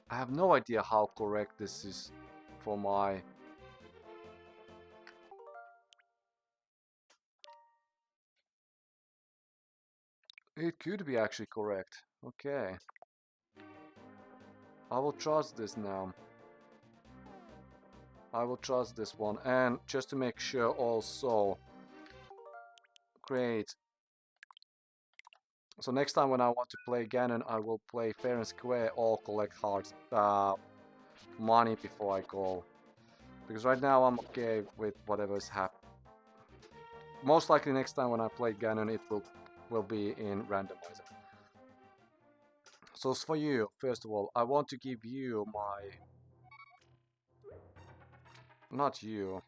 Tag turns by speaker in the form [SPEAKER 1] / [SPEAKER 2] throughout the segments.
[SPEAKER 1] I have no idea how correct this is for my... It could be actually correct. Okay. I will trust this now. I will trust this one. And just to make sure also... Great. So next time when I want to play Ganon, I will play fair and square or collect hearts, money before I go. Because right now I'm okay with whatever is happening. Most likely next time when I play Ganon, it will be in randomizer. So for you, first of all, I want to give you my... Not you.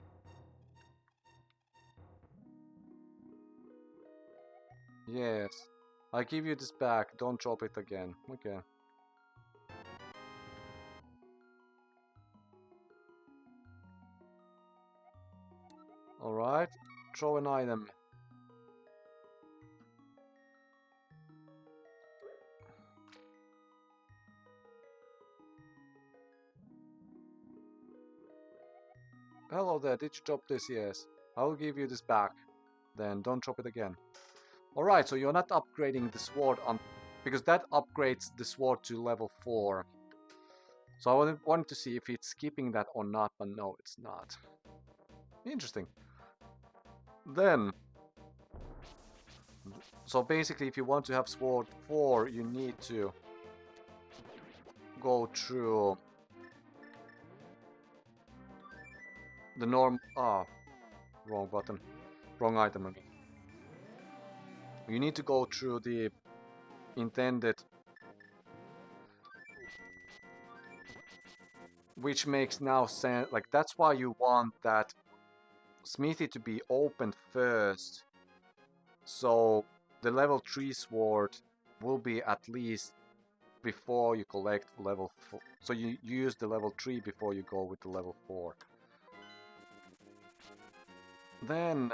[SPEAKER 1] Yes. I give you this back, don't drop it again. Okay. Alright. Throw an item. Hello there, did you drop this? Yes. I will give you this back. Then don't drop it again. Alright, so you're not upgrading the sword on... Because that upgrades the sword to level 4. So I wanted to see if it's skipping that or not, but no, it's not. Interesting. Then... So basically, if you want to have sword 4, you need to go through the norm... Ah, wrong button. Wrong item again. You need to go through the intended... Which makes now sense. Like, that's why you want that smithy to be opened first. So the level 3 sword will be at least before you collect level 4. So you use the level 3 before you go with the level 4. Then...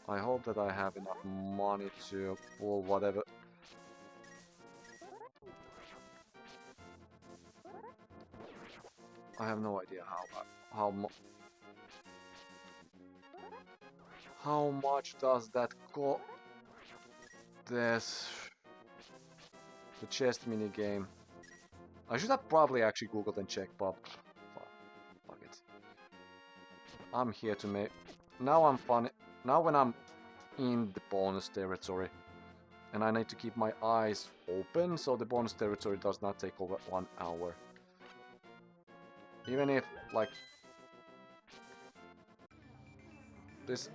[SPEAKER 1] I hope that I have enough money to pull whatever... I have no idea how much does that cost? This... The chest minigame. I should have probably actually googled and checked, but... Fuck it. I'm here to make... Now I'm fun. Now when I'm in the bonus territory, and I need to keep my eyes open, so the bonus territory does not take over 1 hour. Even if, like... This...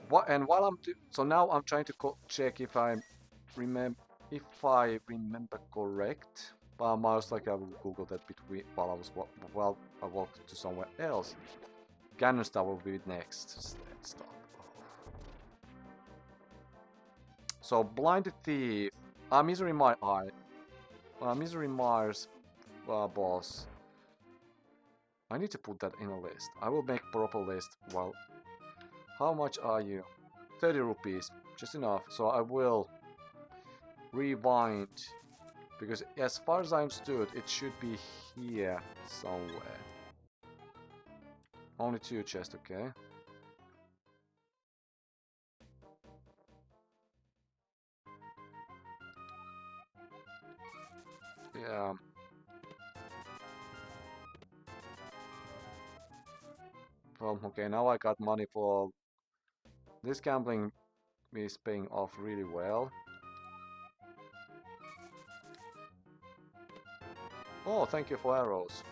[SPEAKER 1] What, and while I'm... So now I'm trying to check if I remember correct. But most likely I will Google that between while I walk to somewhere else. Ganon Star will be next. Stop. So Blinded Thief. Misery Mire. Misery Mire's boss. I need to put that in a list. I will make proper list. Well, how much are you? 30 rupees. Just enough. So I will rewind. Because as far as I understood, it should be here somewhere. Only 2 chests, okay. Yeah. Well, okay, now I got money for... This gambling is paying off really well. Oh, thank you for arrows.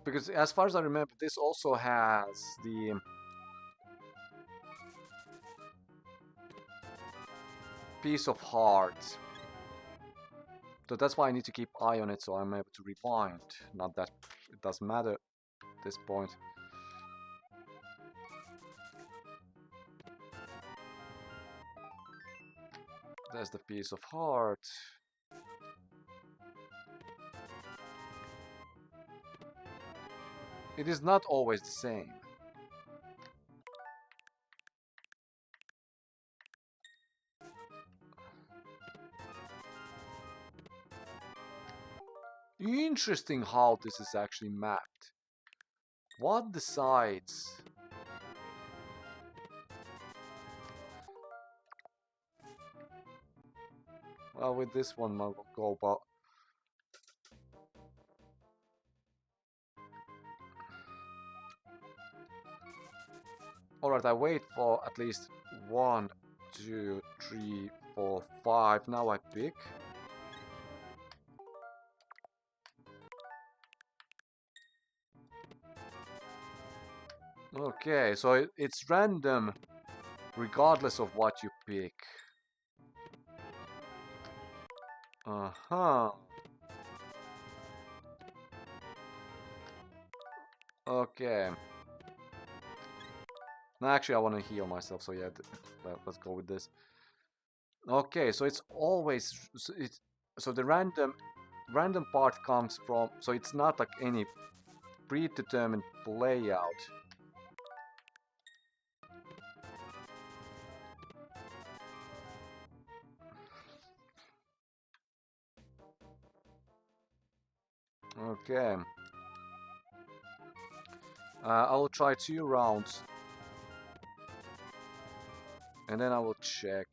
[SPEAKER 1] Because as far as I remember, this also has the... Piece of heart. So that's why I need to keep eye on it so I'm able to rewind. Not that it doesn't matter at this point. There's the piece of heart. It is not always the same. Interesting how this is actually mapped. What decides? Well, with this one, I'll go about. Alright, I wait for at least 1, 2, 3, 4, 5. Now I pick. Okay, so it's random regardless of what you pick. Uh-huh. Okay. No, actually, I want to heal myself, so yeah, let's go with this. Okay, so it's always so the random part comes from, so it's not like any predetermined layout. Okay. I will try 2 rounds. And then I will check.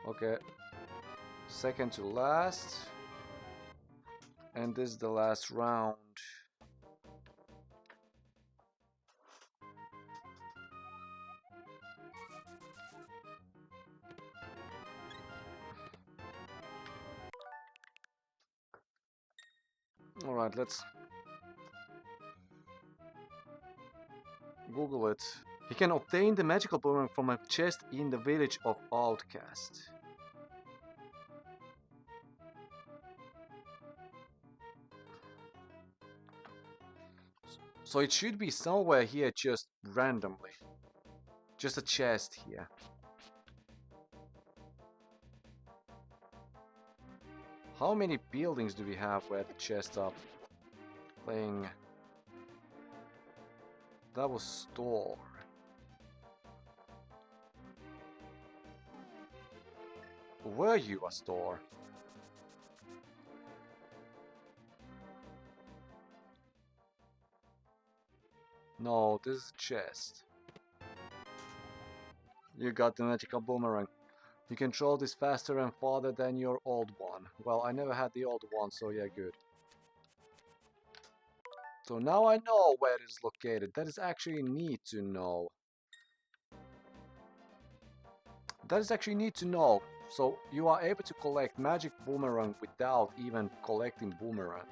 [SPEAKER 1] Okay. Second to last. And this is the last round. Alright, let's Google it. He can obtain the magical boomerang from a chest in the Village of Outcasts. So it should be somewhere here just randomly. Just a chest here. How many buildings do we have where the chests are playing? That was store. Were you a store? No, this is a chest. You got the magical boomerang. You can throw this faster and farther than your old one. Well, I never had the old one, so yeah, good. So now I know where it is located. That is actually neat to know. That is actually neat to know. So you are able to collect magic boomerang without even collecting boomerang.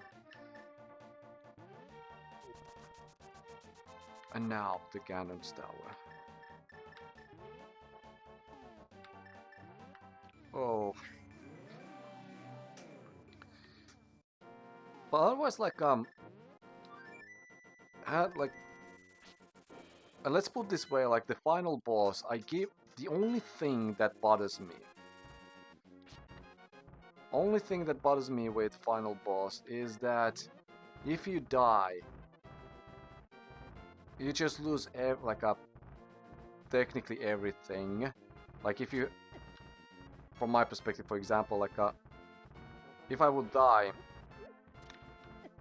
[SPEAKER 1] And now the Ganon's Tower. Oh. But otherwise, like, had like, and let's put this way, like the final boss, I give the only thing that bothers me. Only thing that bothers me with final boss is that if you die, you just lose technically everything. Like if you, from my perspective, for example, like if I would die,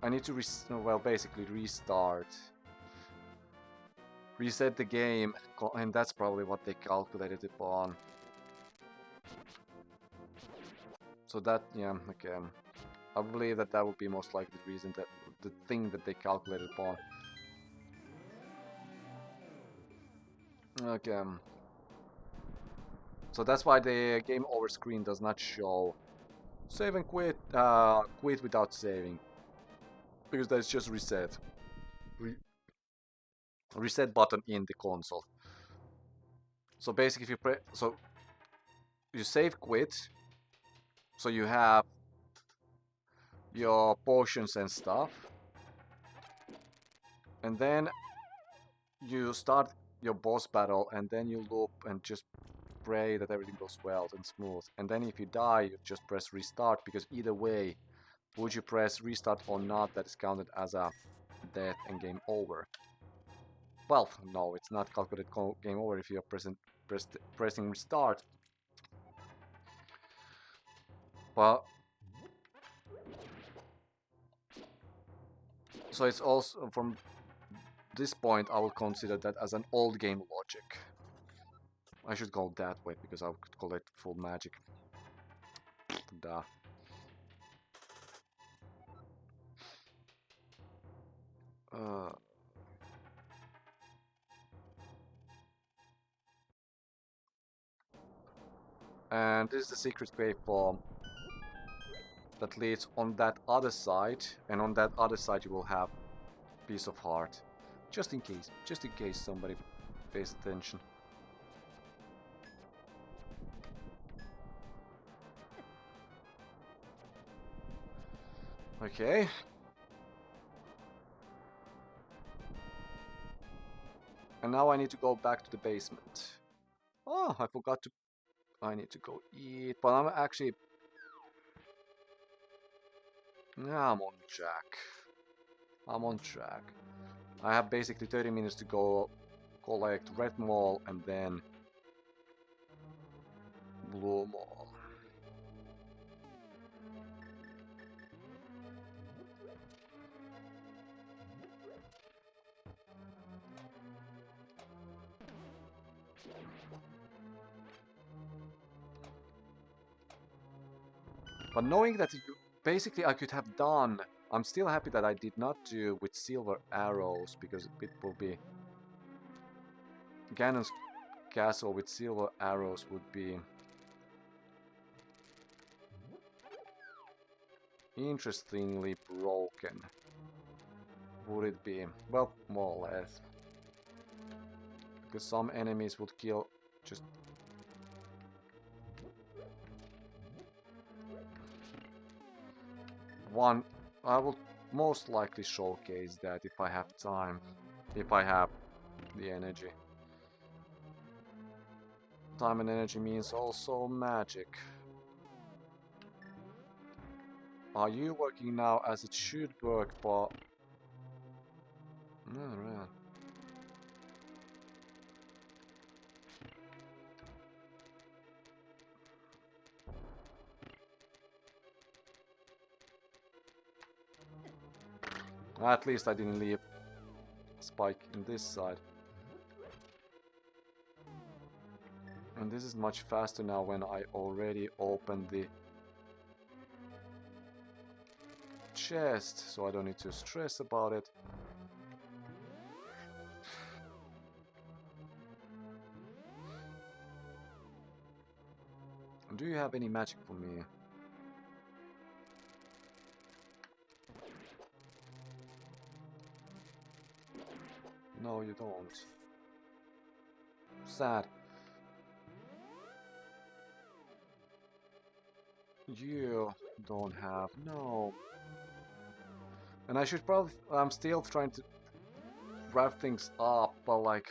[SPEAKER 1] I need to basically restart, reset the game, and that's probably what they calculated upon. So that, yeah, okay. I believe that that would be most likely the reason, that the thing that they calculated upon. Okay. So that's why the game over screen does not show save and quit, quit without saving, because that's just reset. Reset button in the console. So basically, if you you save quit, so you have your potions and stuff, and then you start your boss battle, and then you loop and just pray that everything goes well and smooth. And then if you die, you just press restart, because either way, would you press restart or not, that is counted as a death and game over. Well, no, it's not calculated game over if you're pressing restart. Well, so it's also, from this point, I will consider that as an old game logic. I should go that way, because I could collect full magic. Duh. And this is the secret cave form that leads on that other side, and on that other side you will have Piece of Heart. Just in case somebody pays attention. Okay. And now I need to go back to the basement. Oh, I forgot to... I need to go eat, but I'm actually... Yeah, I'm on track. I'm on track. I have basically 30 minutes to go collect Red Mail and then Blue Mail. But knowing that basically I could have done, I'm still happy that I did not do with silver arrows, because it will be... Ganon's castle with silver arrows would be interestingly broken. Would it be? Well, more or less. Because some enemies would kill just... one. I will most likely showcase that if I have time. If I have the energy. Time and energy means also magic. Are you working now as it should work, but... Alright. At least I didn't leave a spike in this side. And this is much faster now when I already opened the chest, so I don't need to stress about it. Do you have any magic for me? No, you don't. Sad. You don't have... No. And I should probably... I'm still trying to wrap things up, but like...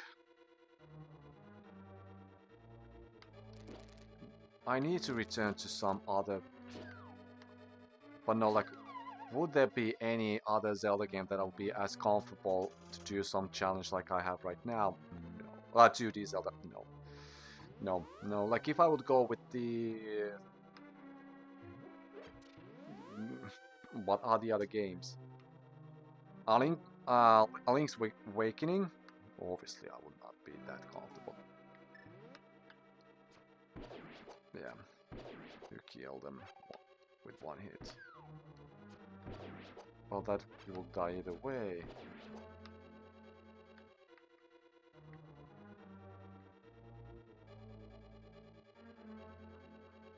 [SPEAKER 1] I need to return to some other... But no, like... Would there be any other Zelda game that I'll be as comfortable to do some challenge like I have right now? No. 2D Zelda? No. No, no. Like if I would go with the... What are the other games? A Link's Awakening? Obviously I would not be that comfortable. Yeah. You kill them with one hit. Well, that you will die either way.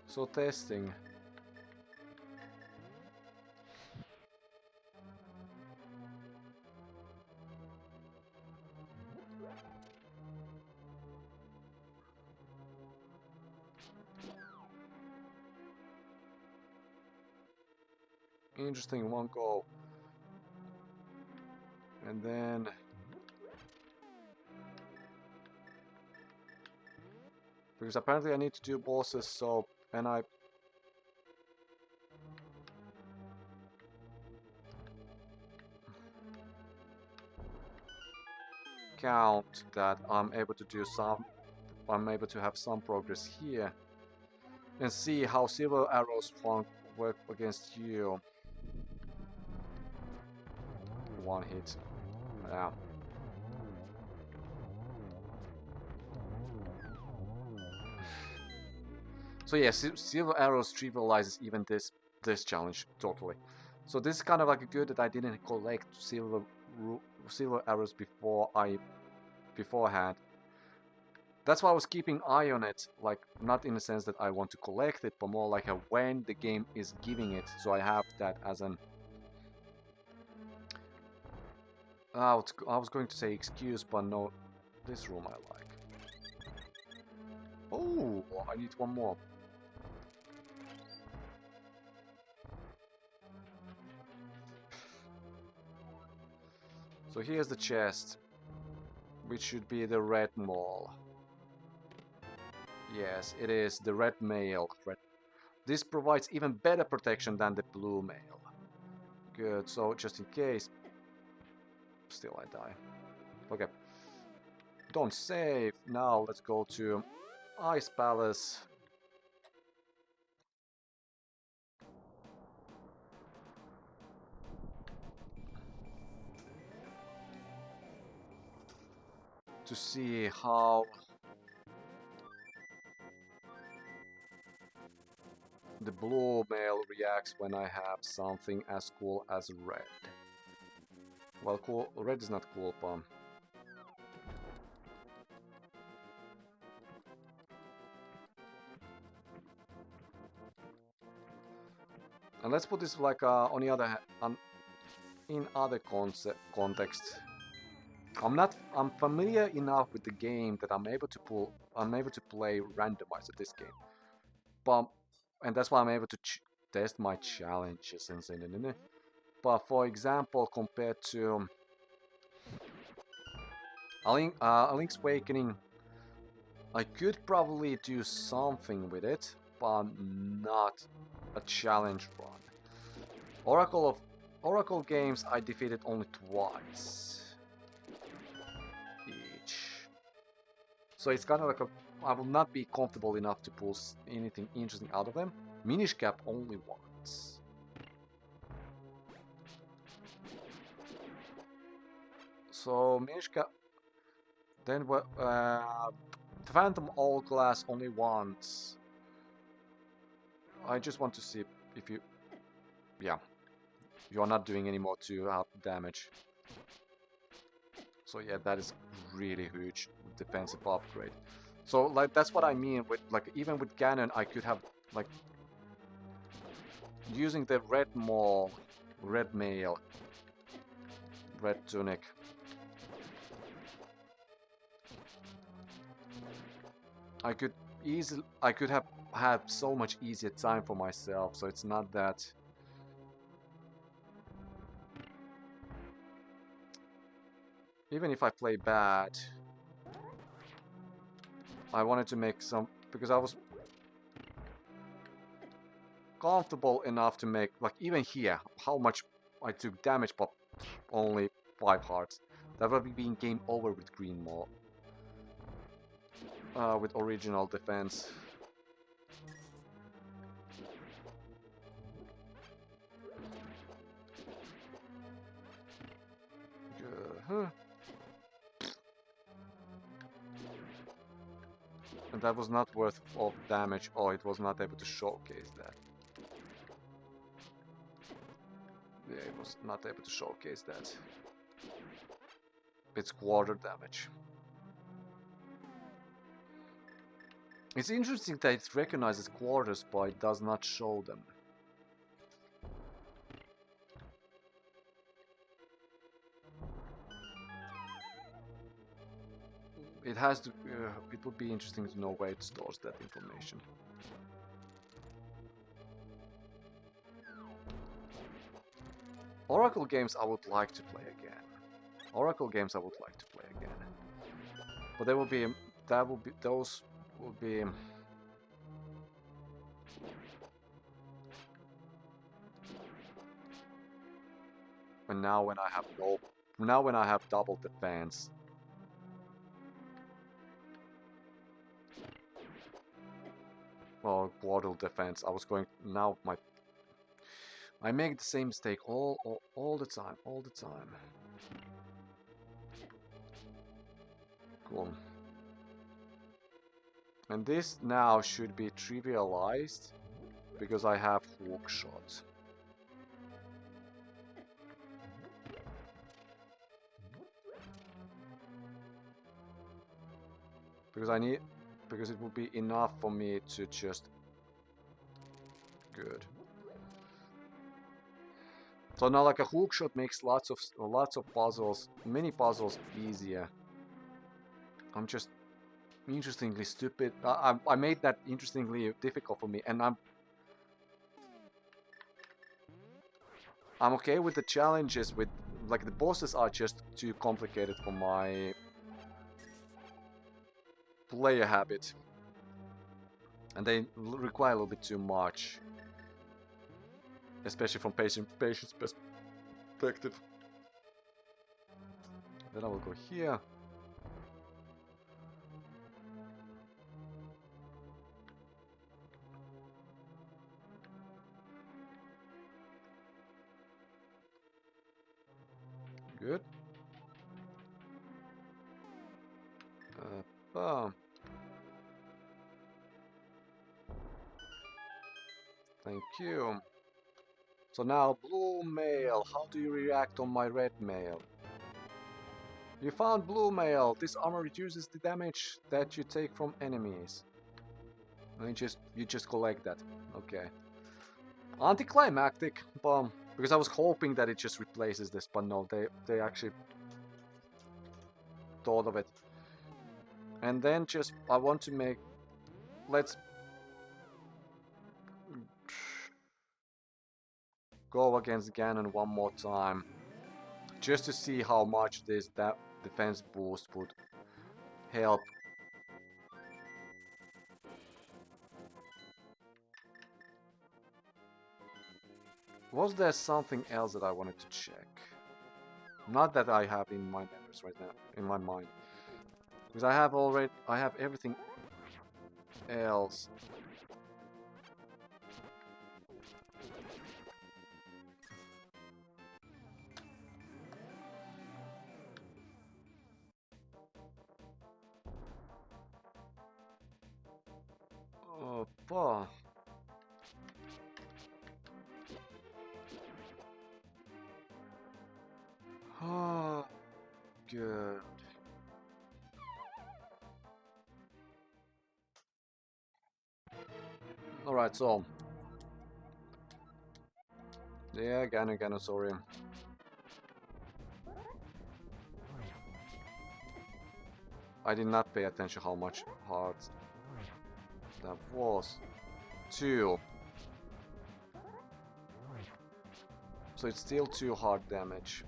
[SPEAKER 1] So testing. Interesting, one go. And then... Because apparently I need to do bosses, so... And I... count that I'm able to do some... I'm able to have some progress here. And see how silver arrows work against you. One hit. Yeah. So yeah, silver arrows trivializes even this challenge totally. So this is kind of like good that I didn't collect silver arrows beforehand. That's why I was keeping eye on it, like not in the sense that I want to collect it, but more like when the game is giving it. So I have that as an I was going to say excuse, but no, this room I like. Oh, I need one more. So here's the chest, which should be the red mail. Yes, it is the red mail. This provides even better protection than the blue mail. Good, so just in case. Still I die. Okay. Don't save. Now let's go to Ice Palace. To see how the blue mail reacts when I have something as cool as red. Well, cool. Red is not cool, but and let's put this like on the other hand, in other context. I'm familiar enough with the game that I'm able to play randomized at this game. And that's why I'm able to test my challenges and say, no. But for example, compared to A Link's Awakening, I could probably do something with it, but not a challenge run. Oracle games I defeated only twice each. So it's kind of like I will not be comfortable enough to pull anything interesting out of them. Minish Cap only once. So Minish Cap. Then what? Phantom Hourglass only once. I just want to see if you. Yeah. You are not doing any more 2 damage. So yeah, that is really huge defensive upgrade. So like that's what I mean with like even with Ganon I could have like using the red mail, red tunic. I could have had so much easier time for myself, so it's not that. Even if I play bad, I wanted to make some, because I was comfortable enough to make, like even here, how much I took damage, but only 5 hearts. That would be being game over with Green Maw. With original defense. And that was not worth of damage. Oh, it was not able to showcase that. Yeah, it was not able to showcase that. It's quarter damage. It's interesting that it recognizes quarters, but it does not show them. It has to. It would be interesting to know where it stores that information. Oracle games I would like to play again. Oracle games I would like to play again. But there will be those would be... And now when I have no... Now when I have double defense... Well, quarter defense. I was going... Now my... I make the same mistake all the time. All the time. Cool. And this now should be trivialized. Because I have hook shots. Because it would be enough for me to just... Good. So now like a hook shot makes lots of puzzles, many puzzles easier. I'm just interestingly stupid. I made that interestingly difficult for me, and I'm okay with the challenges. With like the bosses are just too complicated for my player habit, and they require a little bit too much, especially from patient's perspective. Then I will go here. Good. Thank you. So now, blue mail. How do you react on my red mail? You found blue mail. This armor reduces the damage that you take from enemies. And you just collect that. Okay. Anticlimactic, because I was hoping that it just replaces this, but no, they actually thought of it. And then just I want to make. Let's go against Ganon one more time, just to see how much that defense boost would help. Was there something else that I wanted to check? Not that I have in my memories right now, in my mind, because I have everything else. Oh, good. Alright, so. Yeah, Ganon, sorry. I did not pay attention how much hard that was. 2. So it's still 2 hard damage.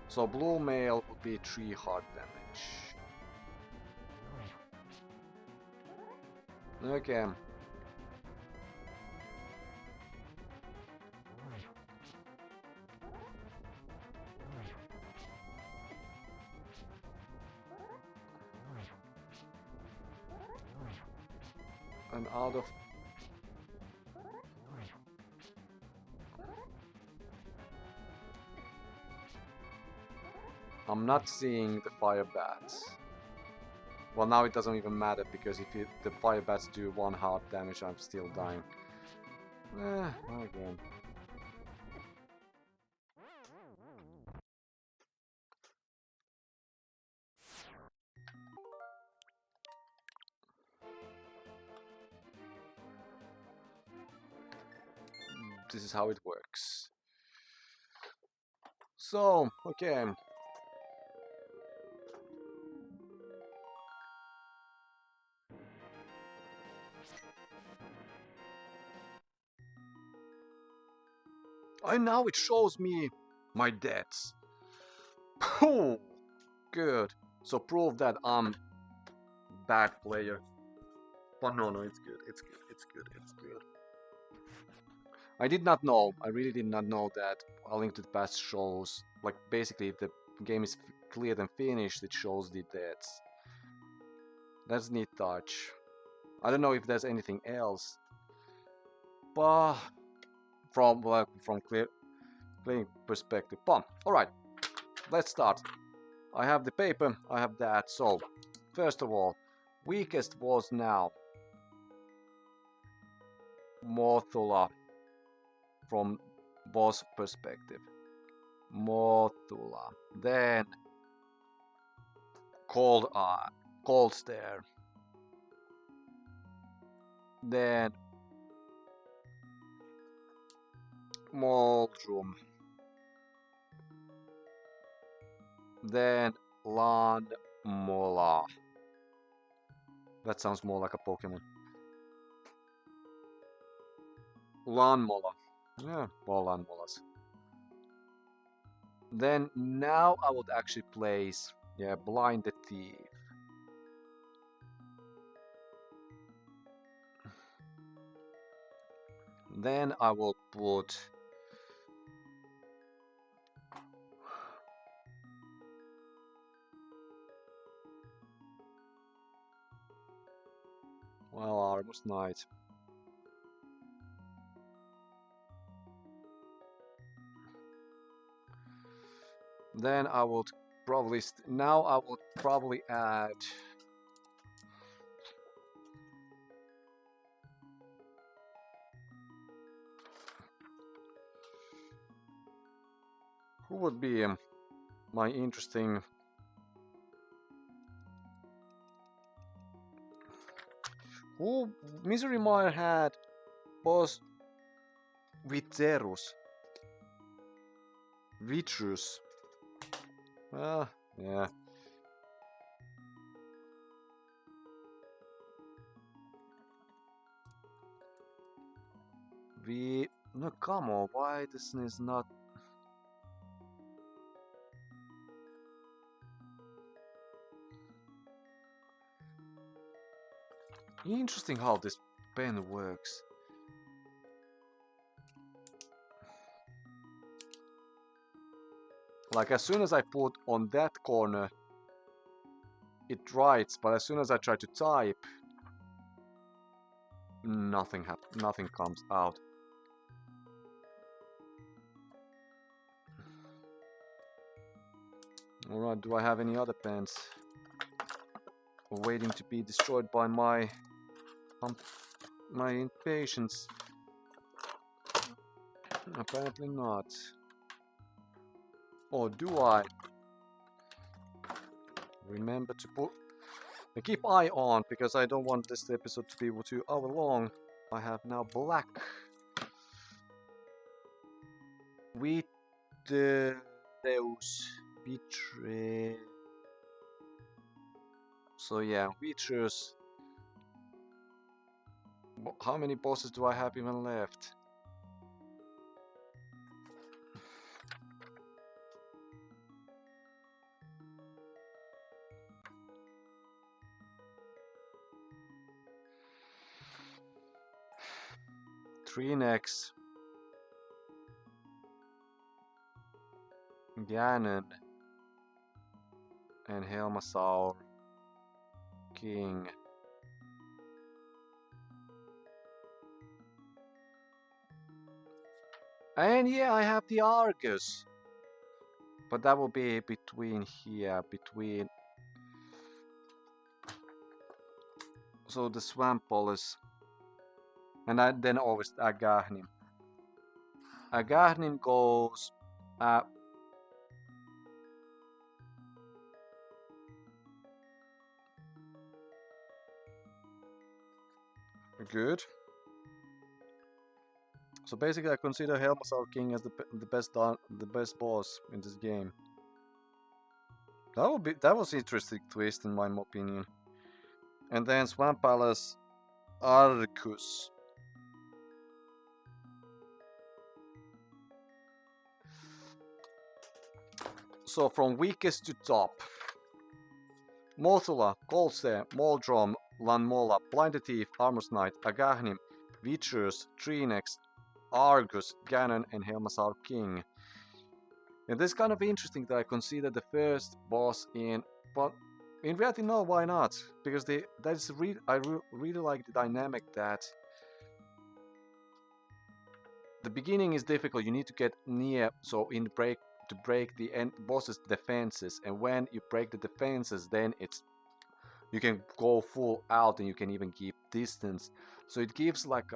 [SPEAKER 1] So blue mail would be 3 hard damage. Okay. And out of... I'm not seeing the fire bats. Well, now it doesn't even matter, because if the fire bats do 1 hard damage, I'm still dying. Again. This is how it works. So, okay. And now it shows me my debts. Oh, good. So prove that I'm bad player. But no, it's good. It's good. It's good. It's good. I did not know. I really did not know that A Link to the Past shows, like, basically if the game is cleared and finished, it shows the deaths. That's a neat touch. I don't know if there's anything else, but from playing perspective. But all right, let's start. I have the paper. I have that. So first of all, weakest was now Mothula from boss perspective. Mothula. Then Cold Stare. Then Moldrum. Then Landmola. That sounds more like a Pokemon. Landmola. Yeah, more Landmolas. Then now I would actually place, yeah, Blind the Thief. Then I will put Armos Knight. Then I would probably now I would probably add who would be my interesting who Misery Mire had was Viterus. Vitrus. Yeah. No, come on, why this is not... Interesting how this pen works. Like, as soon as I put on that corner, it writes, but as soon as I try to type, nothing comes out. Alright, do I have any other pens waiting to be destroyed by my impatience? Apparently not. Or do I? Remember to put... keep eye on, because I don't want this episode to be 2 hours long. I have now black. Deus betray. So yeah, we choose. How many bosses do I have even left? Three necks. Ganon and Helmasaur King. And yeah, I have the Argus. But that will be between here, between... So the Swampolis. And then always Agahnim. Agahnim goes... Good. So basically, I consider Helmasaur King as the best boss in this game. That was interesting twist in my opinion. And then Swamp Palace, Arcus. So from weakest to top. Mothula, Kolse, Moldrom, Lanmola, Blinded Thief, Armos Knight, Agahnim, Vitrus, Trinex, Argus, Ganon, and Helmasar King. And this is kind of interesting that I consider the first boss in, but in reality, no, why not? Because I really like the dynamic that the beginning is difficult. You need to get near, so to break the boss's defenses, and when you break the defenses, then you can go full out and you can even keep distance. So it gives like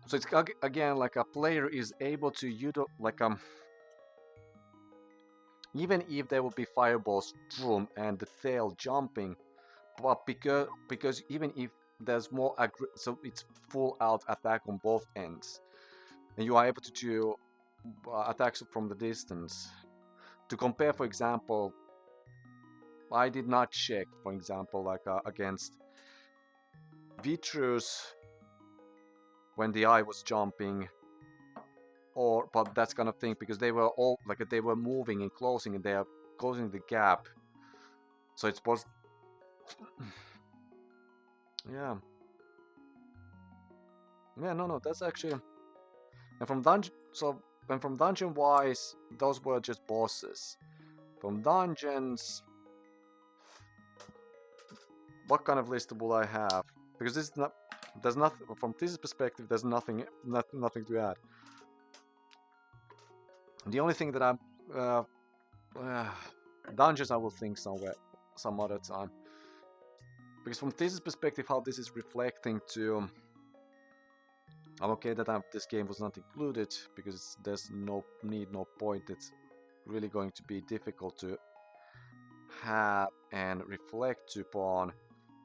[SPEAKER 1] so it's again like a player is able to even if there will be fireballs through and the tail jumping, but because even if there's more so it's full out attack on both ends, and you are able to do attacks from the distance. To compare, for example, I did not check, for example, like against Vitrus when the eye was jumping, but that's kind of thing because they were all like they were moving and closing, and they are closing the gap. So it's supposed, yeah, no, that's actually, and from dungeon. So and from dungeon wise, those were just bosses. From dungeons, what kind of list will I have? Because this is not, there's nothing from this perspective. There's nothing to add. The only thing that I'm dungeons, I will think somewhere some other time. Because from this perspective, how this is reflecting to, I'm okay that this game was not included because there's no need, no point. It's really going to be difficult to have and reflect upon,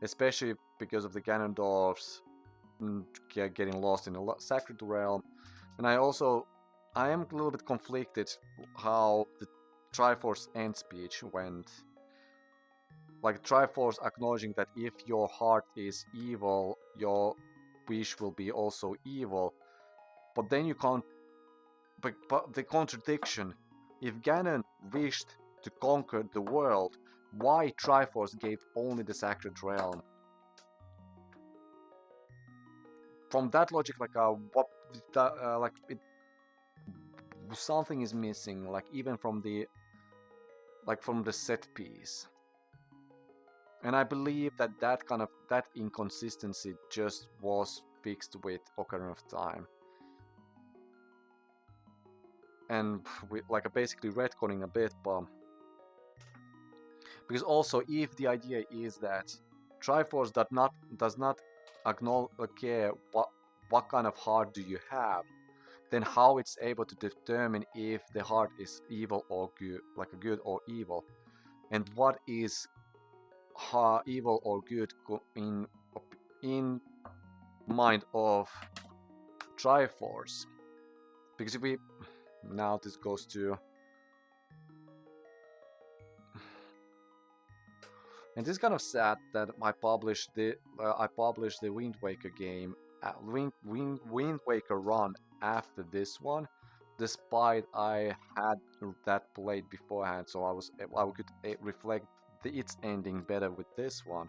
[SPEAKER 1] especially because of the Ganondorfs getting lost in the Sacred Realm. And I am a little bit conflicted how the Triforce end speech went. Like Triforce acknowledging that if your heart is evil, your wish will be also evil. But then you can't. But the contradiction: if Ganon wished to conquer the world, why Triforce gave only the Sacred Realm? From that logic, like something is missing. Like even from the set piece. And I believe that inconsistency just was fixed with Ocarina of Time. And we basically retconning a bit, but because also if the idea is that Triforce does not care what kind of heart do you have, then how it's able to determine if the heart is evil or good, like a good or evil, and what is evil or good in mind of Triforce. Because if we now this goes to, and this is kind of sad that I published the Wind Waker game, Wind Waker run after this one, despite I had that played beforehand, so I could reflect its ending better with this one.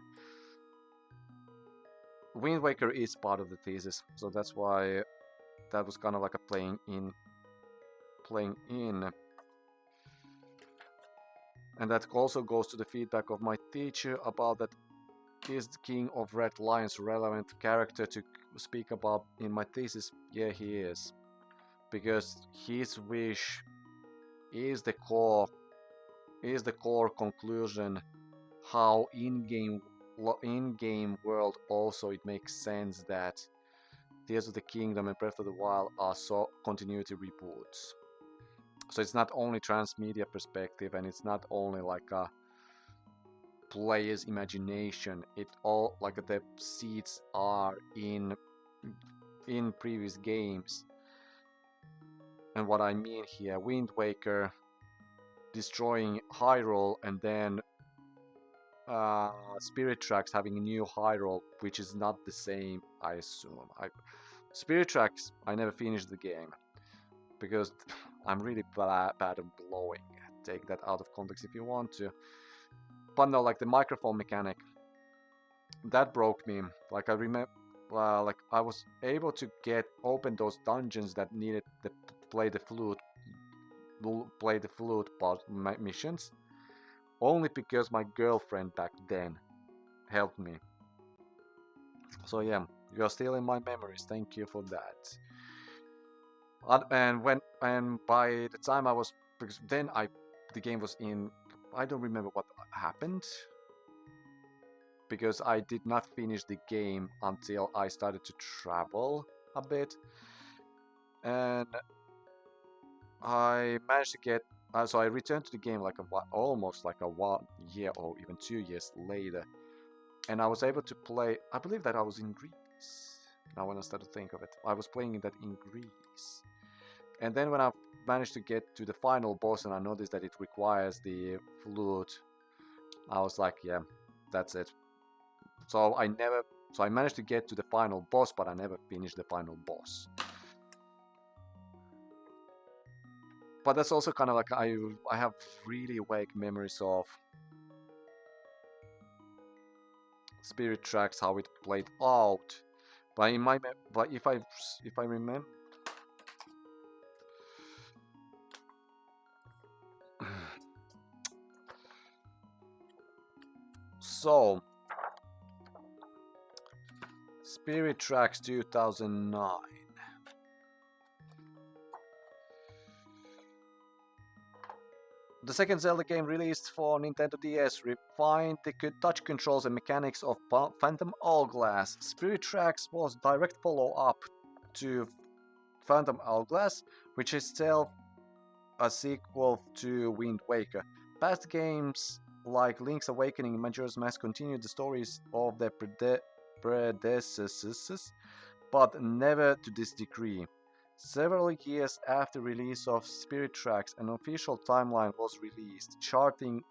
[SPEAKER 1] Wind Waker is part of the thesis, so that's why that was kind of like a playing in. And that also goes to the feedback of my teacher about that, is the King of Red Lions relevant character to speak about in my thesis? Yeah, he is. Because his wish is the core conclusion, how in-game world also it makes sense that Tears of the Kingdom and Breath of the Wild are so continuity reboots. So it's not only transmedia perspective, and it's not only like a player's imagination. It all like the seeds are in previous games. And what I mean here, Wind Waker destroying Hyrule, and then Spirit Tracks having a new Hyrule, which is not the same, I assume. Spirit Tracks, I never finished the game because I'm really bad at blowing. take that out of context if you want to. But no, like the microphone mechanic, that broke me. Like I remember, like I was able to open those dungeons that needed the play the flute part missions, only because my girlfriend back then helped me. So yeah, you're still in my memories. Thank you for that. And by the time I was, because then the game was in, I don't remember what happened, because I did not finish the game until I started to travel a bit, and I managed to get. So I returned to the game like almost like a 1 year or even 2 years later, and I was able to play. I believe that I was in Greece. Now when I start to think of it, I was playing that in Greece. And then when I managed to get to the final boss and I noticed that it requires the flute, I was like, yeah, that's it. So I managed to get to the final boss, but I never finished the final boss. But that's also kind of like I have really vague memories of Spirit Tracks, how it played out. But if I remember. So, Spirit Tracks 2009. The second Zelda game released for Nintendo DS refined the touch controls and mechanics of Phantom Hourglass. Spirit Tracks was direct follow-up to Phantom Hourglass, which is itself a sequel to Wind Waker. Past games like Link's Awakening and Majora's Mask continued the stories of their predecessors, but never to this degree. Several years after release of Spirit Tracks, an official timeline was released, charting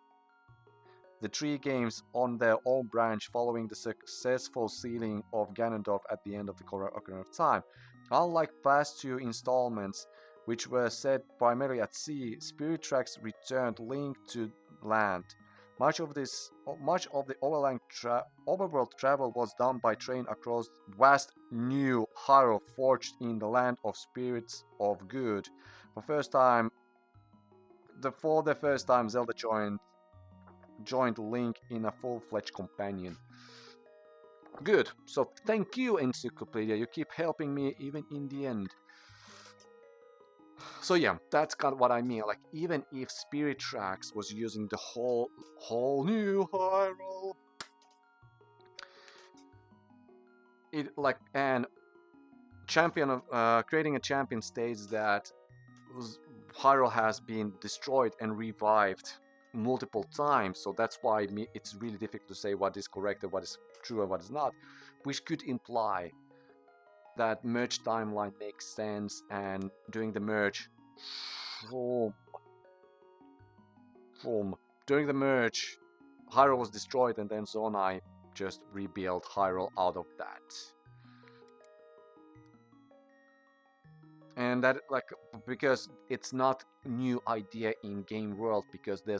[SPEAKER 1] the 3 games on their own branch following the successful sealing of Ganondorf at the end of the Ocarina of Time. Unlike past 2 installments, which were set primarily at sea, Spirit Tracks returned Link to land. Much of the overworld travel was done by train across vast new Hyrule forged in the land of spirits of good. For the first time, Zelda joined Link in a full-fledged companion. Good. So thank you, Encyclopedia. You keep helping me even in the end. So yeah, that's kind of what I mean. Like, even if Spirit Tracks was using the whole new Hyrule, creating a champion states that Hyrule has been destroyed and revived multiple times. So that's why it's really difficult to say what is correct and what is true and what is not, which could imply that merge timeline makes sense, and doing the merge during the merge, Hyrule was destroyed, and then Zonai just rebuilt Hyrule out of that. And that, like, because it's not new idea in game world, because there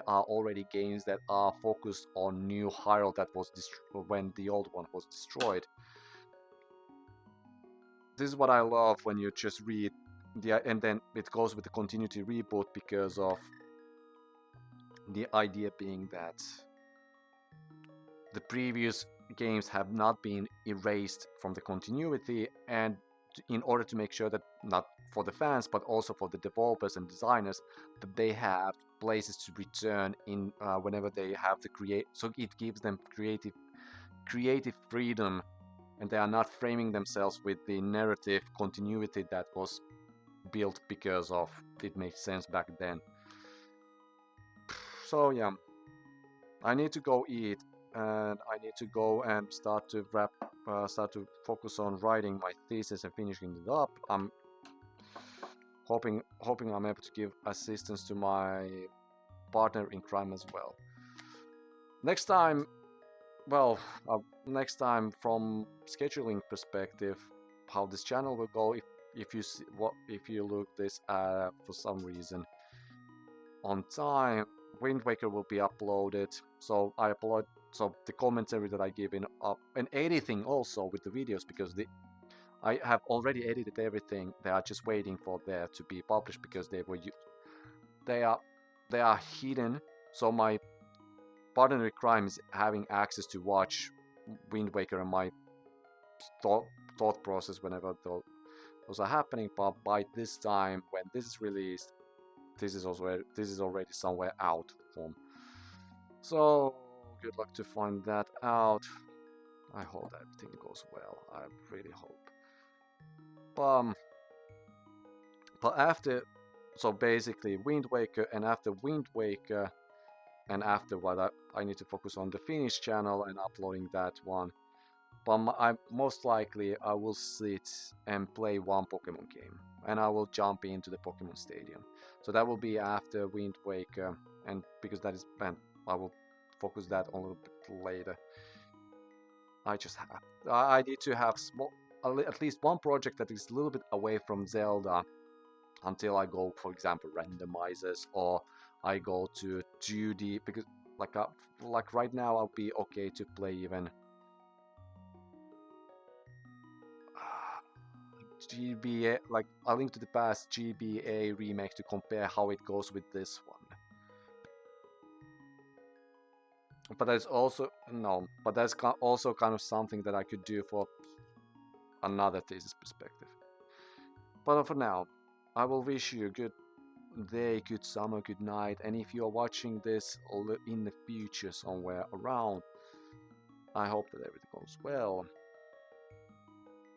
[SPEAKER 1] are already games that are focused on new Hyrule that was when the old one was destroyed. This is what I love when you just read and then it goes with the continuity reboot, because of the idea being that the previous games have not been erased from the continuity, and in order to make sure that, not for the fans but also for the developers and designers, that they have places to return in whenever they have the so it gives them creative freedom, and they are not framing themselves with the narrative continuity that was built because of it makes sense back then. So yeah, I need to go eat, and I need to go and start to focus on writing my thesis and finishing it up. I'm hoping I'm able to give assistance to my partner in crime as well. Next time, from scheduling perspective, how this channel will go, if you look this for some reason, on time. Wind Waker will be uploaded, so I upload the commentary that I give in and editing also with the videos, because I have already edited everything. They are just waiting for there to be published because they are hidden. So my partner in crime is having access to watch Wind Waker and my thought process whenever those are happening. But by this time, when this is released, this is already somewhere out from. So good luck to find that out. I hope everything goes well. I really hope. But after, so basically Wind Waker, and after Wind Waker, and after what I need to focus on the Finnish channel and uploading that one. But I most likely I will sit and play one Pokemon game, and I will jump into the Pokemon Stadium. So that will be after Wind Waker, and because that is, and I will focus that on a little bit later. I need to have at least one project that is a little bit away from Zelda until I go, for example, randomizers, or I go to 2D, because like right now I'll be okay to play even GBA, like A Link to the Past GBA remake, to compare how it goes with this one. But there's also but that's also kind of something that I could do for another thesis perspective. But for now, I will wish you a good day, good summer, good night, and if you are watching this in the future somewhere around, I hope that everything goes well.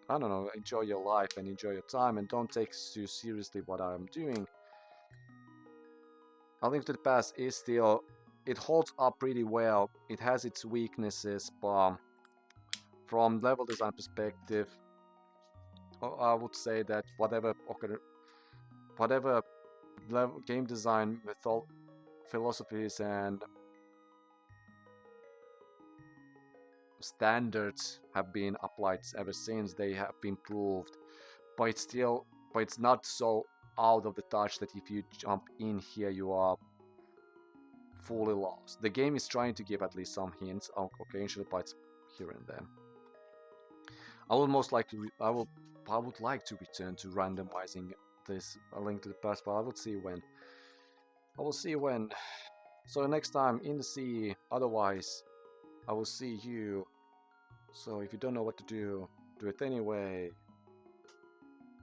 [SPEAKER 1] I don't know, enjoy your life and enjoy your time, and don't take too seriously what I'm doing. A Link to the Past is still, it holds up pretty well. It has its weaknesses, but from level design perspective, I would say that whatever game design philosophies and standards have been applied ever since, they have been proved. But it's not so out of the touch that if you jump in here you are fully lost. The game is trying to give at least some hints occasionally, but it's here and there. I would like to return to randomizing this A Link to the Past, but I will see when. So next time in the sea. Otherwise, I will see you. So if you don't know what to do it anyway.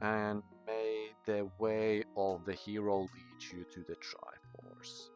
[SPEAKER 1] And may the way of the hero lead you to the Triforce.